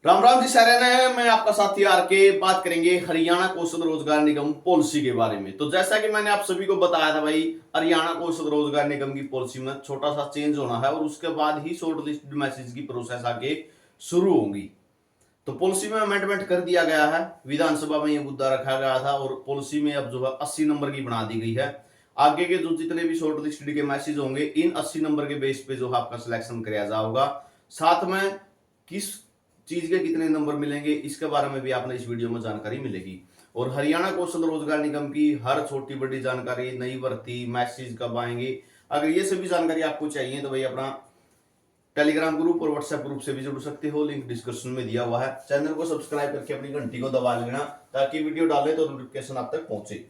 राम राम जी सारे ने मैं आपका साथी आर के बात करेंगे हरियाणा कौशल रोजगार निगम पॉलिसी के बारे में। तो जैसा कि मैंने आप सभी को बताया था भाई, हरियाणा कौशल रोजगार निगम की पॉलिसी में छोटा सा चेंज होना है और उसके बाद ही शॉर्ट लिस्ट मैसेज की प्रोसेस आगे शुरू होगी। तो पॉलिसी में अमेंडमेंट कर दिया गया है, विधानसभा में ये मुद्दा रखा गया था और पॉलिसी में अब जो है 80 नंबर की बना दी गई है। आगे के जो जितने भी शॉर्ट लिस्टेड के मैसेज होंगे इन 80 नंबर के बेस पे जो है आपका सिलेक्शन किया जाएगा। साथ में किस चीज के कितने नंबर मिलेंगे इसके बारे में भी आपने इस वीडियो में जानकारी मिलेगी। और हरियाणा कौशल रोजगार निगम की हर छोटी बड़ी जानकारी, नई भर्ती, मैसेज कब आएंगे, अगर ये सभी जानकारी आपको चाहिए तो भाई अपना टेलीग्राम ग्रुप और व्हाट्सएप ग्रुप से भी जुड़ सकते हो, लिंक डिस्क्रिप्शन में दिया हुआ है। चैनल को सब्सक्राइब करके अपनी घंटी को दबा लेना ताकि वीडियो डाले तो नोटिफिकेशन आप तक पहुंचे।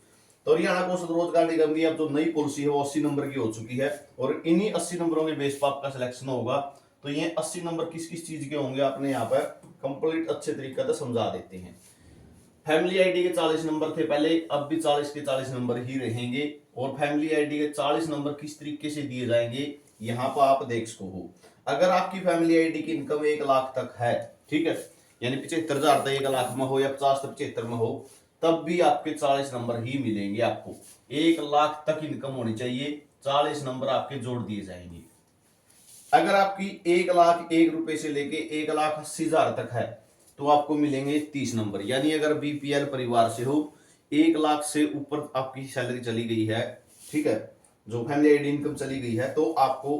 तो हरियाणा कौशल रोजगार निगम की अब जो नई पॉलिसी है वो 80 नंबर की हो चुकी है और इन्हीं 80 नंबरों के बेस पर आपका सिलेक्शन होगा। तो ये 80 नंबर किस किस चीज के होंगे आपने यहाँ पर कंप्लीट अच्छे तरीके से समझा देते हैं। फैमिली आईडी के 40 नंबर थे पहले, अब भी 40 के 40 नंबर ही रहेंगे। और फैमिली आईडी के 40 नंबर किस तरीके से दिए जाएंगे यहाँ पर आप देख सको हो। अगर आपकी फैमिली आईडी की इनकम 1 लाख तक है, ठीक है, यानी 75,000 तक 1 लाख में हो या 50 तक 75 में हो, तब भी आपके 40 नंबर ही मिलेंगे। आपको 1 लाख तक इनकम होनी चाहिए, 40 नंबर आपके जोड़ दिए जाएंगे। अगर आपकी 1,01,000 से लेके 1,80,000 तक है तो आपको मिलेंगे 30 नंबर। यानी अगर बीपीएल परिवार से हो, 1 लाख से ऊपर आपकी सैलरी चली गई है, ठीक है, जो फैमिली आईडी इनकम चली गई है, तो आपको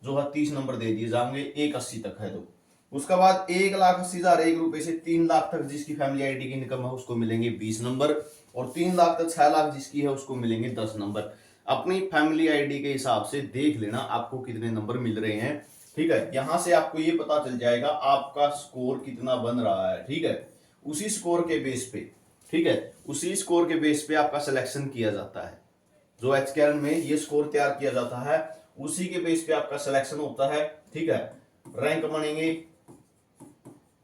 जो है 30 नंबर दे दिए जाएंगे। 1,80 तक है तो उसके बाद 1,80,001 से 3 लाख तक जिसकी फैमिली आईडी की इनकम है उसको मिलेंगे 20 नंबर और 3 लाख तक 6 लाख जिसकी है उसको मिलेंगे 10 नंबर। अपनी फैमिली आईडी के हिसाब से देख लेना आपको कितने नंबर मिल रहे हैं, ठीक है। यहां से आपको ये पता चल जाएगा आपका स्कोर कितना बन रहा है, ठीक है। उसी स्कोर के बेस पे, ठीक है, उसी स्कोर के बेस पे आपका सिलेक्शन किया जाता है। जो एचकेआर में ये स्कोर तैयार किया जाता है उसी के बेस पे आपका सिलेक्शन होता है, ठीक है। रैंक बनेंगे,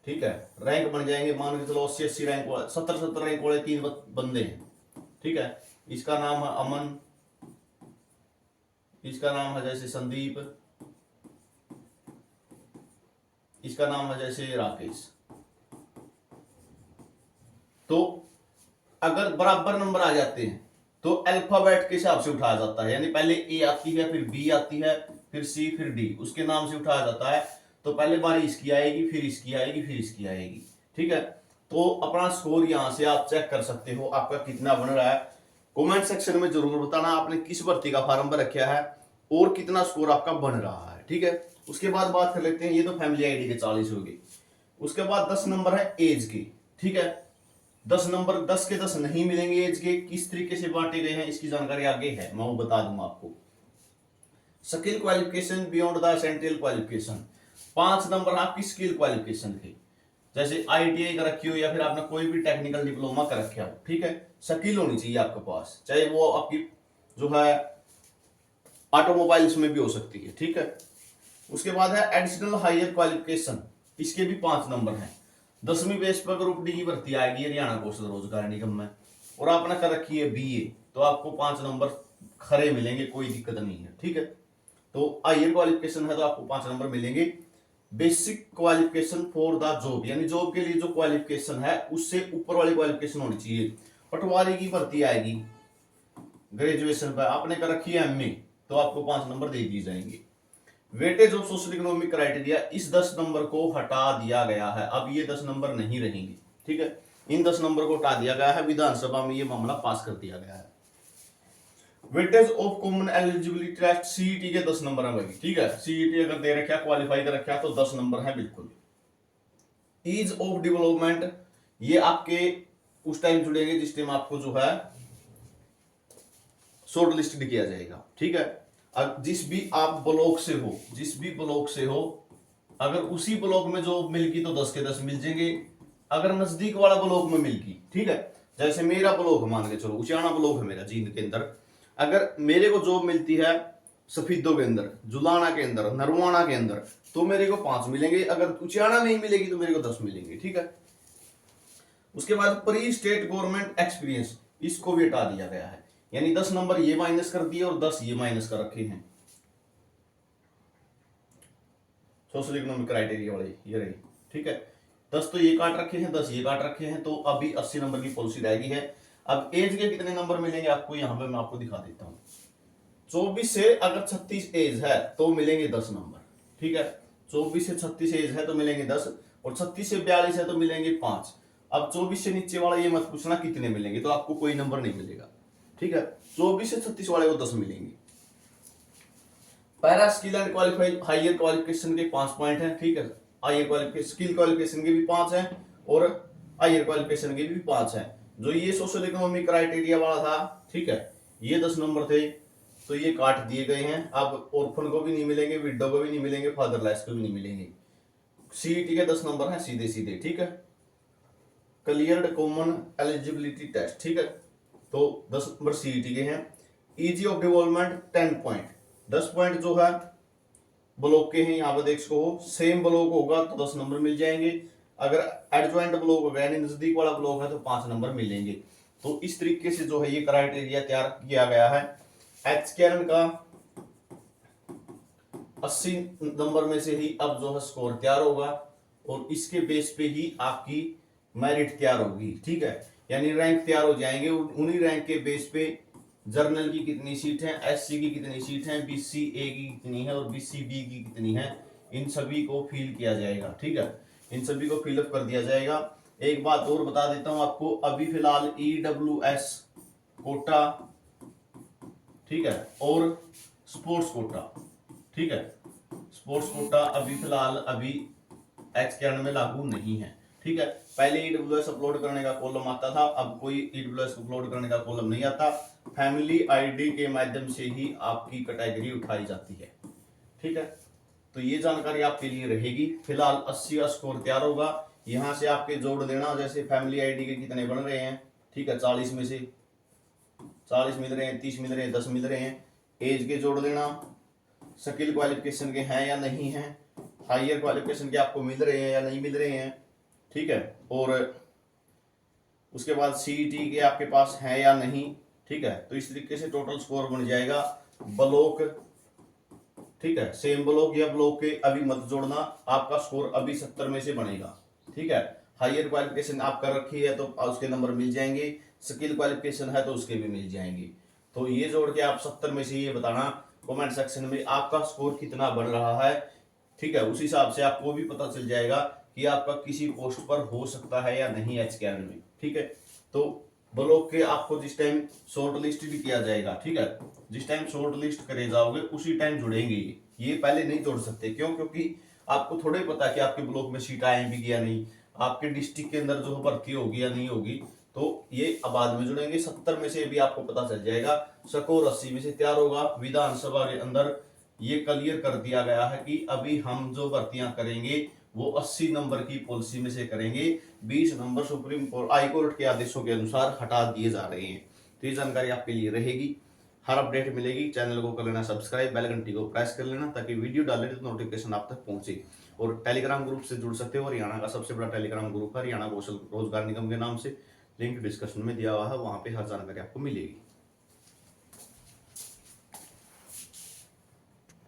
ठीक है, रैंक बन जाएंगे। मान के चलो 80-80 रैंक वाले, 70-70 रैंक वाले 3 बंदे हैं, ठीक है। इसका नाम है अमन, इसका नाम है जैसे संदीप, इसका नाम है जैसे राकेश। तो अगर बराबर नंबर आ जाते हैं तो अल्फाबेट के हिसाब से उठाया जाता है, यानी पहले ए आती है, फिर बी आती है, फिर सी, फिर डी, उसके नाम से उठाया जाता है। तो पहले बारी इसकी आएगी, फिर इसकी आएगी, फिर इसकी आएगी, ठीक है। तो अपना स्कोर यहां से आप चेक कर सकते हो आपका कितना बन रहा है। कमेंट सेक्शन में जरूर बताना आपने किस भर्ती का फॉर्म भर रखा है और कितना स्कोर आपका बन रहा है, ठीक है। उसके बाद बात कर लेते हैं, ये तो फैमिली आईडी के 40 हो गए। उसके बाद 10 नंबर है एज के, ठीक है। 10 नंबर 10 के 10 नहीं मिलेंगे एज के, किस तरीके से बांटे गए हैं इसकी जानकारी आगे है, मैं वो बता दूंगा आपको। Skill qualification beyond the essential qualification, 5 number आपकी स्किल क्वालिफिकेशन थे, जैसे आईटीआई कर रखी हो या फिर आपने कोई भी टेक्निकल डिप्लोमा कर रखा हो, ठीक है। स्किल होनी चाहिए आपके पास, चाहे वो आपकी जो है ऑटोमोबाइल्स में भी हो सकती है, ठीक है। उसके बाद है एडिशनल हायर क्वालिफिकेशन, इसके भी 5 नंबर हैं। 10वीं बेस पर ग्रुप डी की भर्ती आएगी हरियाणा कौशल रोजगार निगम में और आपने कर रखी है बीए, तो आपको 5 नंबर खरे मिलेंगे, कोई दिक्कत नहीं है, ठीक है। तो हायर क्वालिफिकेशन है तो आपको 5 नंबर मिलेंगे। Basic qualification for the job, यानी जॉब के लिए जो क्वालिफिकेशन है उससे ऊपर वाली क्वालिफिकेशन होनी चाहिए। पटवारी की भर्ती आएगी ग्रेजुएशन पर, आपने कर रखी है एमए, तो आपको 5 नंबर दे दिए जाएंगे। Weightage of social economic criteria, इस 10 नंबर को हटा दिया गया है, अब ये 10 नंबर नहीं रहेंगे, ठीक है। इन 10 नंबर को हटा दिया गया है, विधानसभा में ये मामला पास कर दिया गया है। Weightage of common eligibility test, CET के 10 नंबर है भाई, ठीक है। सीईटी अगर दे रखा, क्वालिफाई कर रखा तो 10 नंबर है बिल्कुल। ईज ऑफ डेवलपमेंट, ये आपके उस टाइम जुड़ेंगे जिस टाइम आपको जो है शॉर्ट लिस्टेड किया जाएगा, ठीक है। जिस भी आप ब्लॉक से हो, जिस भी ब्लॉक से हो, अगर उसी ब्लॉक में जॉब मिल गई तो 10 के 10 मिल जाएंगे। अगर नजदीक वाला ब्लॉक में मिल गई, ठीक है, जैसे मेरा ब्लॉक मान के चलो उचाना ब्लॉक है मेरा जींद के अंदर, अगर मेरे को जॉब मिलती है सफीदों के अंदर, जुलाना के अंदर, नरवाना के अंदर, तो मेरे को 5 मिलेंगे। अगर उचाना नहीं मिलेगी तो मेरे को 10 मिलेंगे, ठीक है। उसके बाद प्री स्टेट गवर्नमेंट एक्सपीरियंस, इसको भी हटा दिया गया है, यानी 10 नंबर ये माइनस कर दिए और 10 ये माइनस कर रखे हैं। सोशल इकोनॉमिक क्राइटेरिया वाले ये रही, ठीक है। 10 तो ये काट रखे हैं, 10 ये काट रखे हैं, तो अभी 80 नंबर की पॉलिसी रहेगी है। अब एज के कितने नंबर मिलेंगे आपको, यहाँ पे मैं आपको दिखा देता हूँ। 24 से अगर 36 एज है तो मिलेंगे 10 नंबर, ठीक है। 24 से 36 एज है तो मिलेंगे 10, और 36 से 42 है तो मिलेंगे 5। अब 24 से नीचे वाला ये मत पूछना कितने मिलेंगे, तो आपको कोई नंबर नहीं मिलेगा, ठीक है। 24 से 36 वाले को 10 मिलेंगे। Para skill and qualify higher qualification के 5 पॉइंट हैं, ठीक है। हायर क्वालिफिकेशन स्किल क्वालिफिकेशन के भी 5 हैं और हायर क्वालिफिकेशन के भी 5 हैं। जो ये सोशल इकोनॉमिक क्राइटेरिया वाला था, ठीक है, ये 10 नंबर थे, तो ये काट दिए गए हैं। अब ऑर्फन को भी नहीं मिलेंगे, विडो को भी नहीं मिलेंगे, फादरलेस को भी नहीं मिलेंगे। सीईटी के 10 नंबर हैं सीधे सीधे, ठीक है। क्लियर्ड कॉमन एलिजिबिलिटी टेस्ट, ठीक है, तो 10 नंबर सीईटी के हैं। Easy of development 10 point, 10 point जो है ब्लॉक के हैं, यहाँ पर देख सको सेम ब्लॉक होगा तो 10 नंबर मिल जाएंगे। अगर एडजॉइंट ब्लॉक होगा यानी नजदीक वाला ब्लॉक है तो 5 नंबर मिलेंगे। तो इस तरीके से जो है ये क्राइटेरिया तैयार किया गया है। एचकेआरएन का 80 नंबर में से ही अब जो है स्कोर तैयार होगा और इसके बेस पे ही आपकी मेरिट तैयार होगी, ठीक है, यानी रैंक तैयार हो जाएंगे। उन्हीं रैंक के बेस पे जर्नल की कितनी सीट है, एससी की कितनी सीट है, बीसी ए की कितनी है और बीसी बी की कितनी है, इन सभी को फिल किया जाएगा, ठीक है, इन सभी को फिलअप कर दिया जाएगा। एक बात और बता देता हूं आपको, अभी फिलहाल ईडब्ल्यूएस कोटा, ठीक है, और स्पोर्ट्स कोटा, ठीक है, स्पोर्ट्स कोटा अभी फिलहाल अभी एचकेआरएन में लागू नहीं है, ठीक है। पहले ईडब्ल्यूएस अपलोड करने का कॉलम आता था, अब कोई ईडब्ल्यूएस अपलोड करने का कॉलम नहीं आता। फैमिली आईडी के माध्यम से ही आपकी कैटेगरी उठाई जाती है, ठीक है। तो ये जानकारी आपके लिए रहेगी। फिलहाल 80 का स्कोर तैयार होगा, यहां से आपके जोड़ देना, जैसे फैमिली आईडी के कितने बन रहे हैं, ठीक है, 40 में से 40 मिल रहे हैं, 30 मिल रहे हैं, 10 मिल रहे हैं, एज के जोड़ देना, स्किल क्वालिफिकेशन के हैं या नहीं है, हायर क्वालिफिकेशन के आपको मिल रहे हैं या नहीं मिल रहे हैं, ठीक है, और उसके बाद सीईटी के आपके पास है या नहीं, ठीक है। तो इस तरीके से टोटल स्कोर बन जाएगा। ब्लॉक, ठीक है, सेम ब्लॉक या ब्लॉक के अभी मत जोड़ना, आपका स्कोर अभी 70 में से बनेगा, ठीक है। हायर क्वालिफिकेशन आप कर रखी है तो उसके नंबर मिल जाएंगे, स्किल क्वालिफिकेशन है तो उसके भी मिल जाएंगे। तो ये जोड़ के आप 70 में से ये बताना कमेंट सेक्शन में आपका स्कोर कितना बन रहा है, ठीक है। उस हिसाब से आपको भी पता चल जाएगा कि आपका किसी पोस्ट पर हो सकता है या नहीं एचकेआरएन में, ठीक है। तो ब्लॉक के आपको जिस टाइम शॉर्ट लिस्ट भी किया जाएगा, ठीक है, जिस टाइम शॉर्ट लिस्ट करे जाओगे उसी टाइम जुड़ेंगे ये पहले नहीं जोड़ सकते। क्यों? क्योंकि आपको थोड़े पता कि आपके ब्लॉक में सीट आएंगी या नहीं, आपके डिस्ट्रिक्ट के अंदर जो भर्ती होगी या नहीं होगी, तो ये बाद में जुड़ेंगे। 70 में से भी आपको पता चल जाएगा, स्कोर 80 में से तैयार होगा। विधानसभा के अंदर ये क्लियर कर दिया गया है कि अभी हम जो भर्तियां करेंगे वो 80 नंबर की पॉलिसी में से करेंगे, 20 number supreme court high court के आदेशों के अनुसार हटा दिए जा रहे हैं। तो ये जानकारी आपके लिए रहेगी, हर अपडेट मिलेगी। चैनल को कर लेना सब्सक्राइब, बेल घंटी को प्रेस कर लेना ताकि वीडियो डाले तो नोटिफिकेशन आप तक पहुंचे। और टेलीग्राम ग्रुप से जुड़ सकते हो, हरियाणा का सबसे बड़ा टेलीग्राम ग्रुप है हरियाणा कौशल रोजगार निगम के नाम से, लिंक डिस्क्रिप्शन में दिया हुआ है, वहां पे हर जानकारी आपको मिलेगी।